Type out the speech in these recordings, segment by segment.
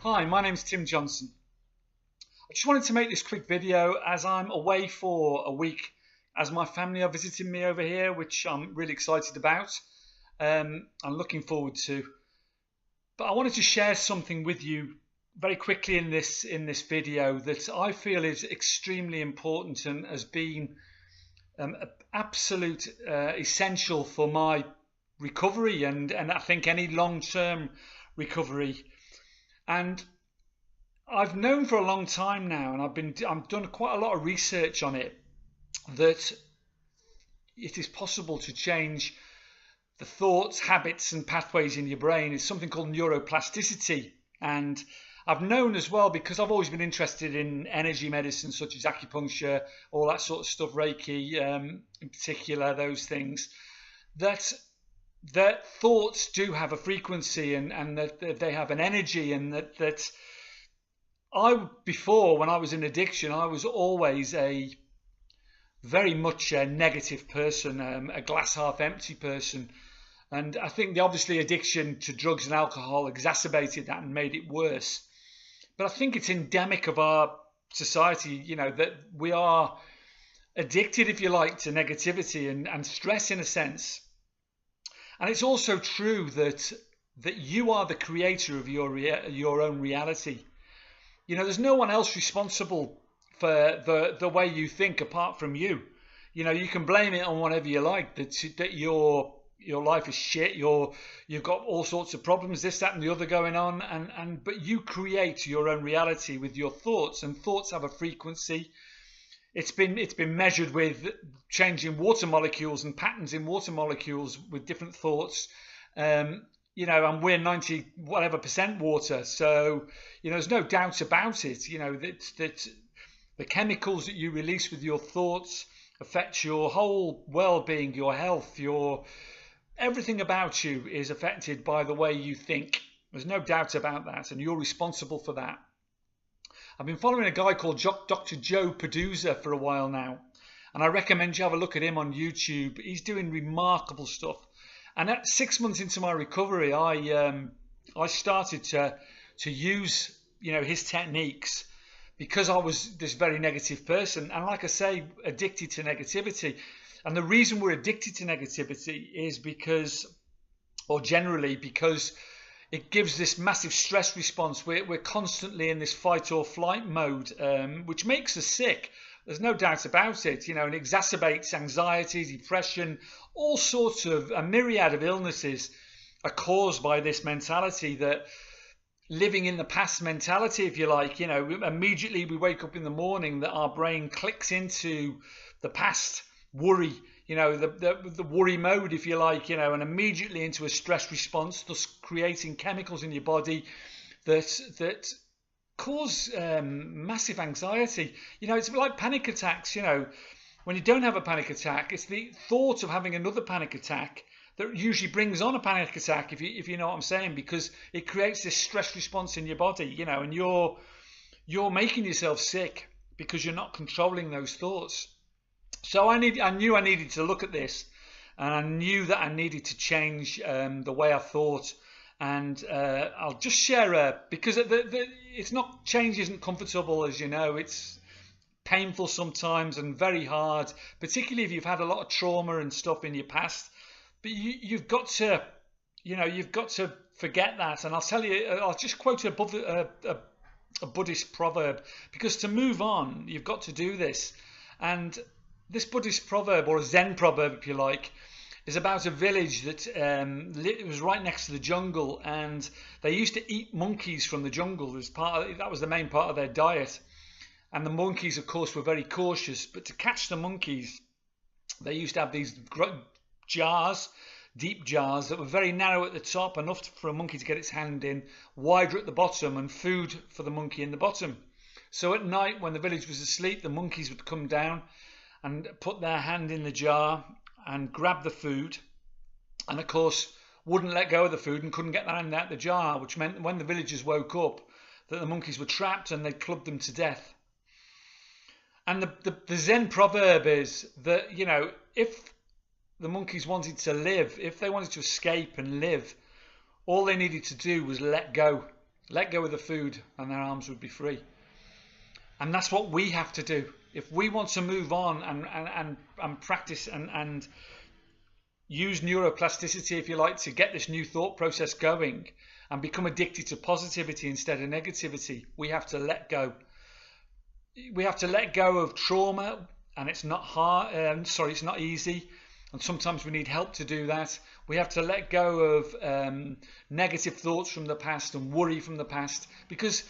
Hi, my name's Tim Johnson. I just wanted to make this quick video as I'm away for a week as my family are visiting me over here, which I'm really excited about. I'm looking forward to. But I wanted to share something with you very quickly in this video that I feel is extremely important and has been absolute essential for my recovery and I think any long-term recovery. And I've known for a long time now, and I've done quite a lot of research on it, that it is possible to change the thoughts, habits, and pathways in your brain. It's something called neuroplasticity, and I've known as well, because I've always been interested in energy medicine such as acupuncture, all that sort of stuff, Reiki, in particular, those things, that thoughts do have a frequency and that they have an energy, and that before, when I was in addiction, I was always very much a negative person, a glass half empty person. And I think obviously addiction to drugs and alcohol exacerbated that and made it worse. But I think it's endemic of our society, that we are addicted, if you like, to negativity and stress in a sense. And it's also true that you are the creator of your own reality. There's no one else responsible for the way you think apart from you. You can blame it on whatever you like, that your life is shit, you've got all sorts of problems, this, that, and the other going on, but you create your own reality with your thoughts, and thoughts have a frequency. It's been measured with changing water molecules and patterns in water molecules with different thoughts. And we're 90 whatever % water, so there's no doubt about it. That the chemicals that you release with your thoughts affect your whole well-being, your health, everything about you is affected by the way you think. There's no doubt about that, and you're responsible for that. I've been following a guy called Dr. Joe Peduzza for a while now, and I recommend you have a look at him on YouTube. He's doing remarkable stuff. And at 6 months into my recovery, I started to use his techniques, because I was this very negative person, and like I say, addicted to negativity. And the reason we're addicted to negativity is because it gives this massive stress response. We're constantly in this fight or flight mode, which makes us sick. There's no doubt about it, and exacerbates anxiety, depression, all sorts of a myriad of illnesses are caused by this mentality, that living in the past mentality, if you like. Immediately we wake up in the morning, that our brain clicks into the past worry, the worry mode, if you like, and immediately into a stress response, thus creating chemicals in your body that cause massive anxiety. It's like panic attacks. When you don't have a panic attack, it's the thought of having another panic attack that usually brings on a panic attack, if you know what I'm saying, because it creates this stress response in your body, and you're making yourself sick because you're not controlling those thoughts. So I knew I needed to look at this, and I knew that I needed to change the way I thought. And I'll just share because change isn't comfortable, as you know. It's painful sometimes and very hard, particularly if you've had a lot of trauma and stuff in your past. But you've got to forget that. And I'll tell you, I'll just quote a Buddhist proverb, because to move on, you've got to do this. And this Buddhist proverb, or a Zen proverb, if you like, is about a village that it was right next to the jungle, and they used to eat monkeys from the jungle as that was the main part of their diet. And the monkeys, of course, were very cautious. But to catch the monkeys, they used to have these jars, deep jars, that were very narrow at the top, enough for a monkey to get its hand in, wider at the bottom, and food for the monkey in the bottom. So at night, when the village was asleep, the monkeys would come down and put their hand in the jar and grab the food, and of course wouldn't let go of the food and couldn't get their hand out the jar, which meant when the villagers woke up that the monkeys were trapped and they clubbed them to death. And the Zen proverb is that, if the monkeys wanted to live, if they wanted to escape and live, all they needed to do was let go let go of the food, and their arms would be free. And that's what we have to do if we want to move on and practice and use neuroplasticity, if you like, to get this new thought process going and become addicted to positivity instead of negativity. We have to let go. We have to let go of trauma, and it's not hard. It's not easy, and sometimes we need help to do that. We have to let go of negative thoughts from the past and worry from the past, because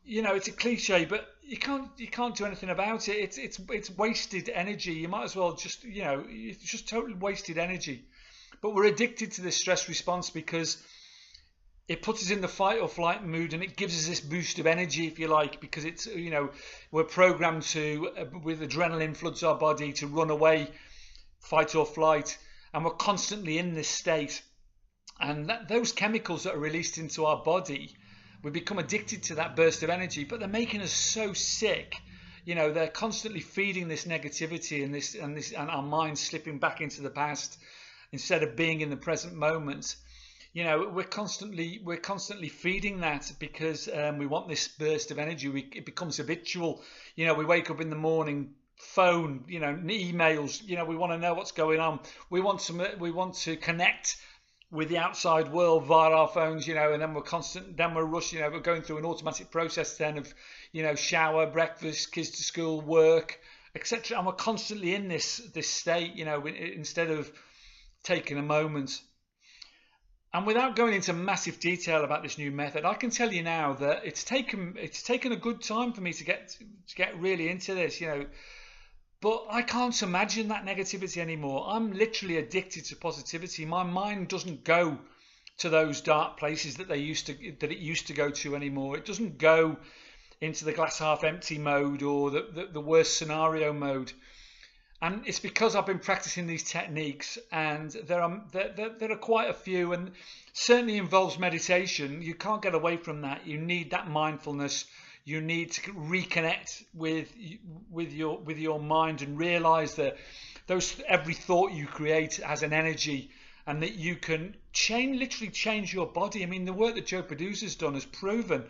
it's a cliche, but you can't do anything about it. It's wasted energy. You might as well just it's just totally wasted energy. But we're addicted to this stress response because it puts us in the fight or flight mood, and it gives us this boost of energy, if you like, because it's we're programmed to with adrenaline floods our body to run away, fight or flight, and we're constantly in this state. And those chemicals that are released into our body, we become addicted to that burst of energy, but they're making us so sick. They're constantly feeding this negativity and our minds slipping back into the past instead of being in the present moment. We're constantly feeding that because we want this burst of energy. It becomes habitual. We wake up in the morning, phone, emails. We want to know what's going on. We want to connect with the outside world via our phones, and then we're rushing, we're going through an automatic process then of, shower, breakfast, kids to school, work, etc. And we're constantly in this state, instead of taking a moment. And without going into massive detail about this new method, I can tell you now that it's taken a good time for me to get really into this, But I can't imagine that negativity anymore. I'm literally addicted to positivity. My mind doesn't go to those dark places that it used to go to anymore. It doesn't go into the glass half empty mode or the worst scenario mode. And it's because I've been practicing these techniques, and there are quite a few, and certainly involves meditation. You can't get away from that. You need that mindfulness. You need to reconnect with your mind and realize that every thought you create has an energy, and that you can literally change your body. I mean, the work that Joe Producer's done has proven.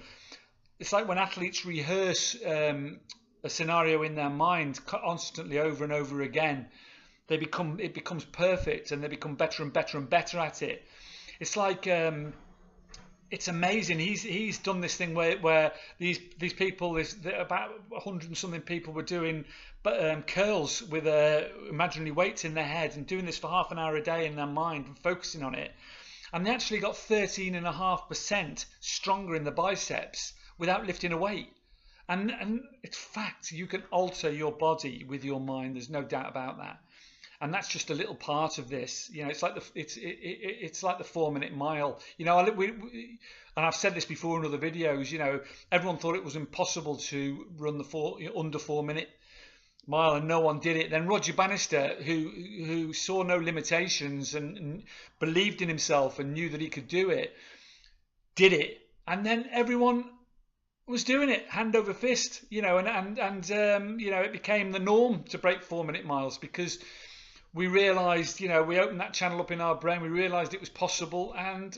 It's like when athletes rehearse a scenario in their mind constantly over and over again, it becomes perfect, and they become better and better and better at it. It's like it's amazing. He's done this thing where these people, about 100 and something people were doing curls with imaginary weights in their head, and doing this for half an hour a day in their mind and focusing on it, and they actually got 13.5% stronger in the biceps without lifting a weight. And it's fact. You can alter your body with your mind. There's no doubt about that. And that's just a little part of this. It's like the 4-minute mile. And I've said this before in other videos. Everyone thought it was impossible to run the under 4-minute mile, and no one did it. Then Roger Bannister, who saw no limitations and believed in himself and knew that he could do it, did it. And then everyone was doing it hand over fist, and it became the norm to break 4-minute miles, because we realized, we opened that channel up in our brain, we realized it was possible, and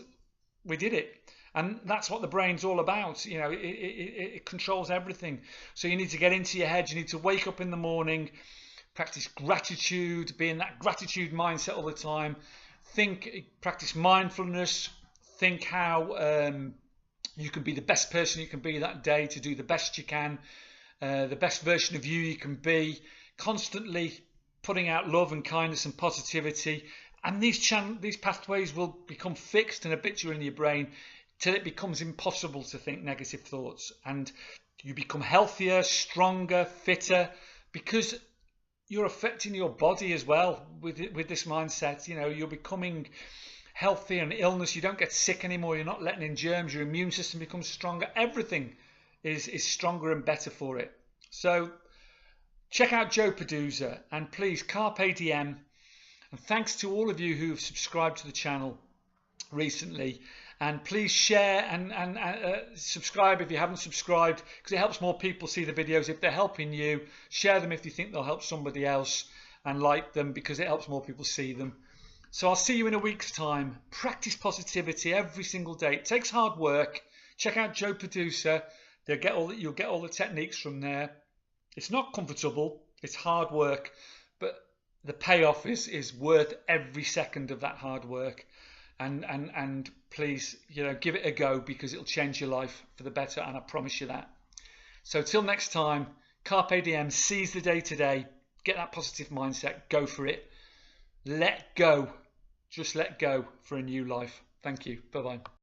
we did it. And that's what the brain's all about. It controls everything. So you need to get into your head. You need to wake up in the morning, practice gratitude, be in that gratitude mindset all the time. Practice mindfulness, think how you can be the best person you can be that day, to do the best you can, the best version of you can be, constantly putting out love and kindness and positivity. And these pathways will become fixed and habitual in your brain till it becomes impossible to think negative thoughts, and you become healthier, stronger, fitter, because you're affecting your body as well with this mindset. You're becoming healthy, and illness, you don't get sick anymore, you're not letting in germs, your immune system becomes stronger, everything is stronger and better for it. So check out Joe Producer, and please, Carpe Diem. And thanks to all of you who have subscribed to the channel recently, and please share and subscribe if you haven't subscribed, because it helps more people see the videos. If they're helping you, share them if you think they'll help somebody else, and like them because it helps more people see them. So I'll see you in a week's time. Practice positivity every single day. It takes hard work. Check out Joe Producer. You'll get all the techniques from there. It's not comfortable. It's hard work, but the payoff is worth every second of that hard work. And please, give it a go, because it'll change your life for the better, and I promise you that. So till next time, Carpe Diem, seize the day today, get that positive mindset, go for it, let go, just let go for a new life. Thank you, bye-bye.